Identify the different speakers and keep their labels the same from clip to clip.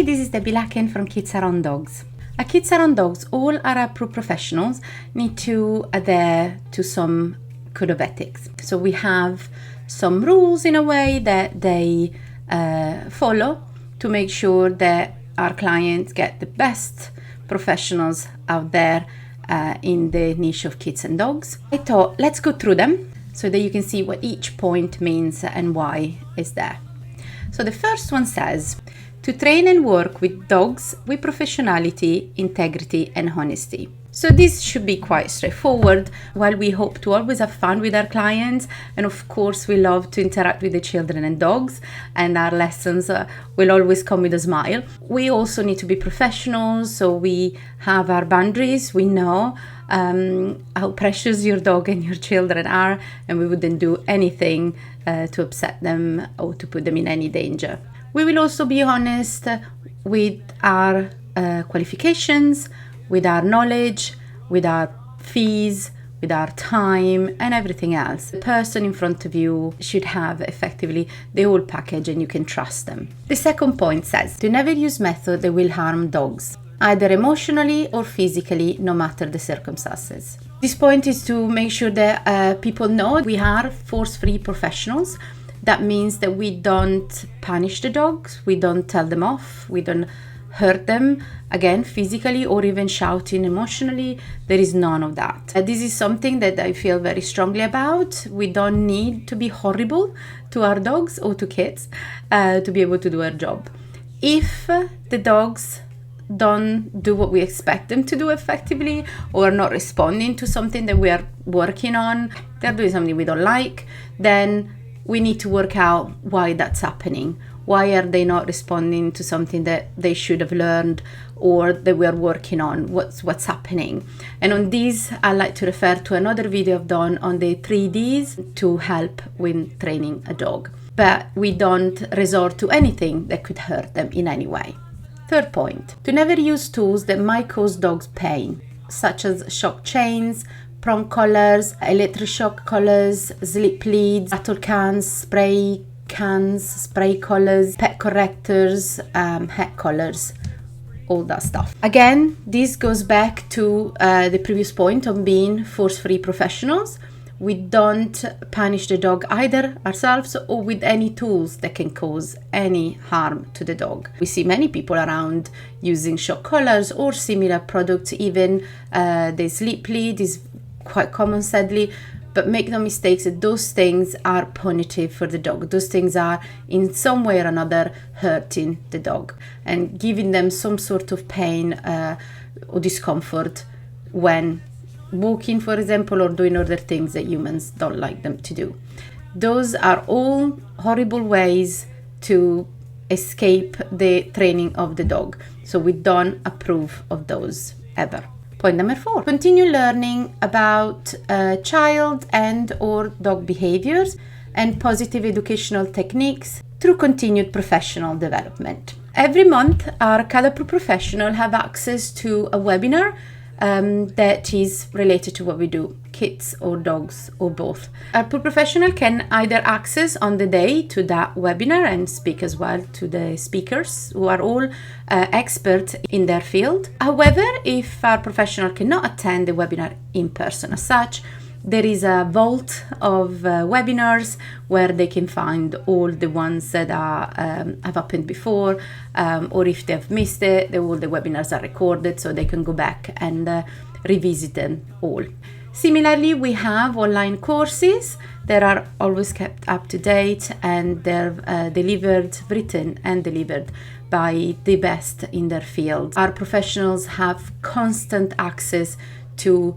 Speaker 1: this is Debbie Lacken from Kids Around Dogs. At Kids Around Dogs, all our approved professionals need to adhere to some code of ethics. So we have some rules in a way that they follow to make sure that our clients get the best professionals out there in the niche of kids and dogs. I thought, let's go through them so that you can see what each point means and why it's there. So the first one says, to train and work with dogs with professionality, integrity, and honesty. So this should be quite straightforward. While we hope to always have fun with our clients, and of course we love to interact with the children and dogs, and our lessons will always come with a smile, we also need to be professionals, so we have our boundaries. We know how precious your dog and your children are, and we wouldn't do anything to upset them or to put them in any danger. We will also be honest with our qualifications, with our knowledge, with our fees, with our time, and everything else. The person in front of you should have effectively the whole package and you can trust them. The second point says to never use methods that will harm dogs, either emotionally or physically, no matter the circumstances. This point is to make sure that people know we are force-free professionals. That means that we don't punish the dogs, we don't tell them off, we don't hurt them, again, physically or even shouting emotionally. There is none of that. This is something that I feel very strongly about. We don't need to be horrible to our dogs or to kids to be able to do our job. If the dogs don't do what we expect them to do effectively, or are not responding to something that we are working on, they're doing something we don't like, then we need to work out why that's happening. Why are they not responding to something that they should have learned or that we are working on? What's happening? And on this, I like to refer to another video I've done on the 3Ds to help with training a dog. But we don't resort to anything that could hurt them in any way. Third point, to never use tools that might cause dogs pain, such as shock chains, prong collars, electric shock collars, slip leads, rattle cans, spray collars, pet correctors, head collars, all that stuff. Again, this goes back to the previous point on being force-free professionals. We don't punish the dog either ourselves or with any tools that can cause any harm to the dog. We see many people around using shock collars or similar products, even the slip lead is quite common, sadly. But make no mistakes that those things are punitive for the dog. Those things are in some way or another hurting the dog and giving them some sort of pain or discomfort when walking, for example, or doing other things that humans don't like them to do. Those are all horrible ways to escape the training of the dog. So we don't approve of those ever. Point number 4, continue learning about child and or dog behaviors and positive educational techniques through continued professional development. Every month, our KAD approved professional have access to a webinar that is related to what we do, kids or dogs or both. Our professional can either access on the day to that webinar and speak as well to the speakers who are all experts in their field. However, if our professional cannot attend the webinar in person as such, there is a vault of webinars where they can find all the ones that have happened before, or if they've missed it, all the webinars are recorded so they can go back and revisit them all. Similarly, we have online courses that are always kept up to date, and they're written and delivered by the best in their field. Our professionals have constant access to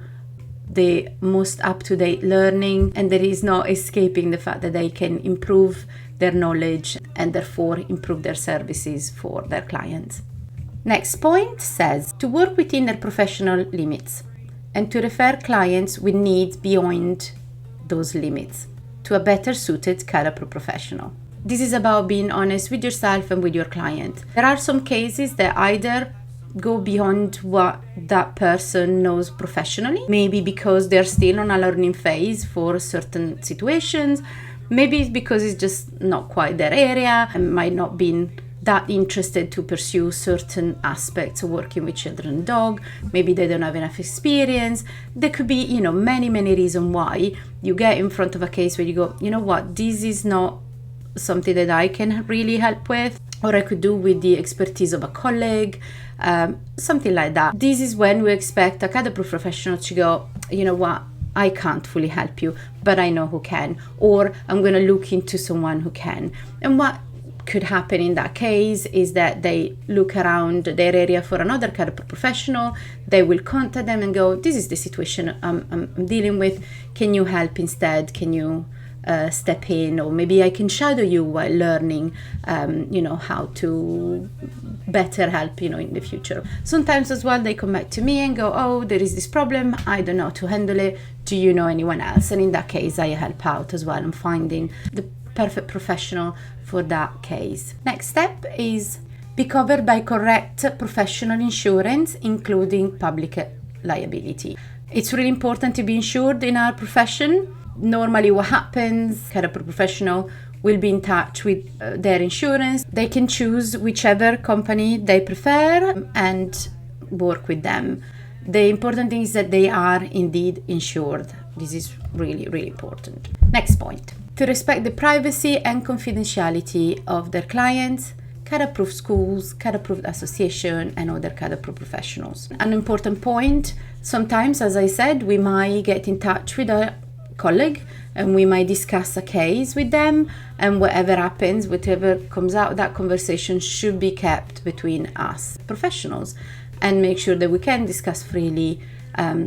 Speaker 1: the most up-to-date learning, and there is no escaping the fact that they can improve their knowledge and therefore improve their services for their clients. Next point says to work within their professional limits and to refer clients with needs beyond those limits to a better suited KAD approved professional. This is about being honest with yourself and with your client. There are some cases that either go beyond what that person knows professionally, maybe because they're still on a learning phase for certain situations, maybe it's because it's just not quite their area and might not be that interested to pursue certain aspects of working with children and dog. Maybe they don't have enough experience. There could be, many reasons why you get in front of a case where you go, you know what, this is not something that I can really help with, or I could do with the expertise of a colleague, something like that. This is when we expect a KAD approved professional to go, you know what, I can't fully help you, but I know who can, or I'm going to look into someone who can. And what could happen in that case is that they look around their area for another KAD approved professional. They will contact them and go, this is the situation I'm dealing with. Can you help instead? Can you step in, or maybe I can shadow you while learning, how to better help, in the future. Sometimes as well, they come back to me and go, oh, there is this problem. I don't know how to handle it. Do you know anyone else? And in that case, I help out as well. I'm finding the perfect professional for that case. Next step is be covered by correct professional insurance, including public liability. It's really important to be insured in our profession. Normally what happens, KAD approved professional will be in touch with their insurance. They can choose whichever company they prefer and work with them. The important thing is that they are indeed insured. This is really important. Next point. To respect the privacy and confidentiality of their clients, KAD approved schools, KAD approved association, and other KAD approved professionals. An important point, sometimes, as I said, we might get in touch with a colleague and we might discuss a case with them, and whatever happens, whatever comes out of that conversation should be kept between us professionals, and make sure that we can discuss freely,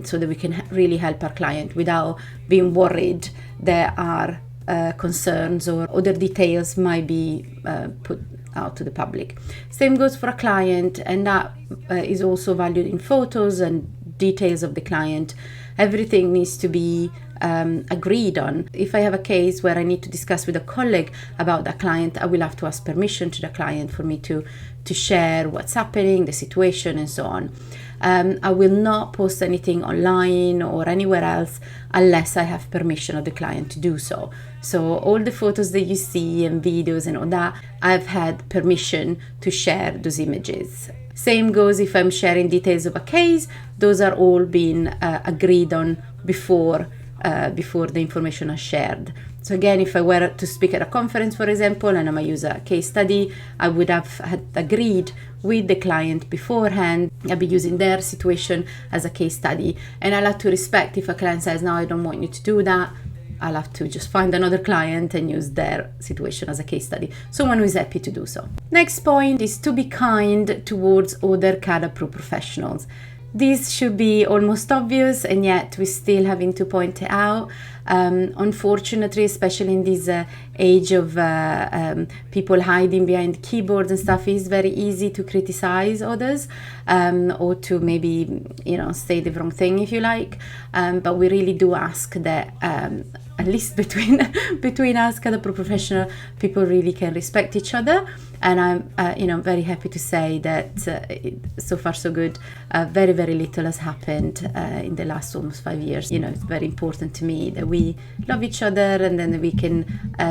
Speaker 1: so that we can really help our client without being worried there are concerns or other details might be put out to the public. Same goes for a client, and that is also valued in photos and details of the client. Everything needs to be agreed on. If I have a case where I need to discuss with a colleague about that client, I will have to ask permission to the client for me to share what's happening, the situation, and so on. I will not post anything online or anywhere else unless I have permission of the client to do so. So all the photos that you see and videos and all that, I've had permission to share those images. Same goes if I'm sharing details of a case. Those are all being agreed on before the information is shared. So again, if I were to speak at a conference, for example, and I might use a case study, I would have had agreed with the client beforehand. I'll be using their situation as a case study, and I'll have to respect if a client says, no, I don't want you to do that. I'll have to just find another client and use their situation as a case study. Someone who is happy to do so. Next point is to be kind towards other KAD approved professionals. This should be almost obvious, and yet we're still having to point it out. Unfortunately, especially in this age of people hiding behind keyboards and stuff, it's very easy to criticize others, or to maybe, say the wrong thing if you like. But we really do ask that at least between us, KAD approved professional, people really can respect each other. And I'm very happy to say that so far so good. Very little has happened in the last almost 5 years. It's very important to me that we love each other, and then we can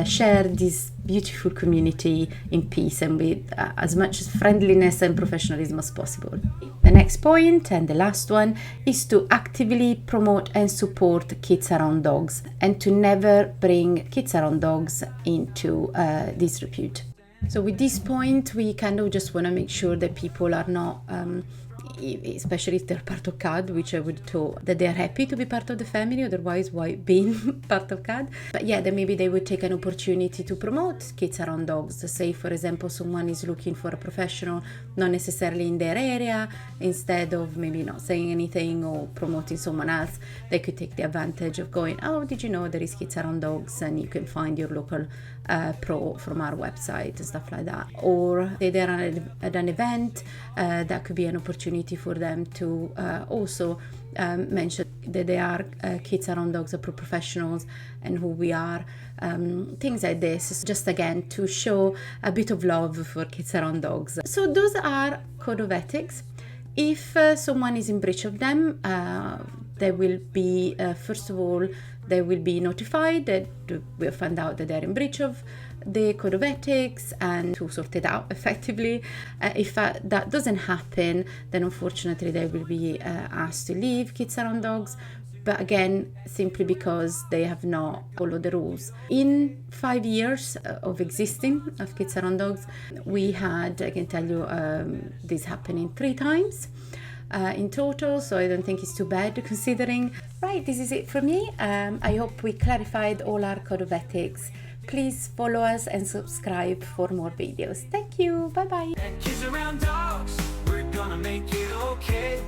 Speaker 1: share this beautiful community in peace and with as much friendliness and professionalism as possible. The next point, and the last one, is to actively promote and support kids around dogs, and to never bring kids around dogs into disrepute. So with this point, we kind of just want to make sure that people are not, especially if they're part of KAD, which I would thought that they're happy to be part of the family, otherwise why being part of KAD? But yeah, then maybe they would take an opportunity to promote kids around dogs. Say, for example, someone is looking for a professional, not necessarily in their area, instead of maybe not saying anything or promoting someone else, they could take the advantage of going, oh, did you know there is kids around dogs, and you can find your local pro from our website and stuff like that. Or say they're at an event, that could be an opportunity for them to also mention that they are kids around dogs approved professionals and who we are. Things like this, just again to show a bit of love for kids around dogs. So those are Code of Ethics. If someone is in breach of them, they will be, first of all, they will be notified that we have found out that they're in breach of the code of ethics and to sort it out effectively. If that doesn't happen, then unfortunately they will be asked to leave Kids Around Dogs. But again, simply because they have not followed the rules. In 5 years of existing of Kids Around Dogs, we had, I can tell you, this happening 3 times in total, so I don't think it's too bad considering. Right, this is it for me. I hope we clarified all our code of ethics. Please follow us and subscribe for more videos. Thank you. Bye bye.
Speaker 2: Kids around dogs, we're gonna make it okay.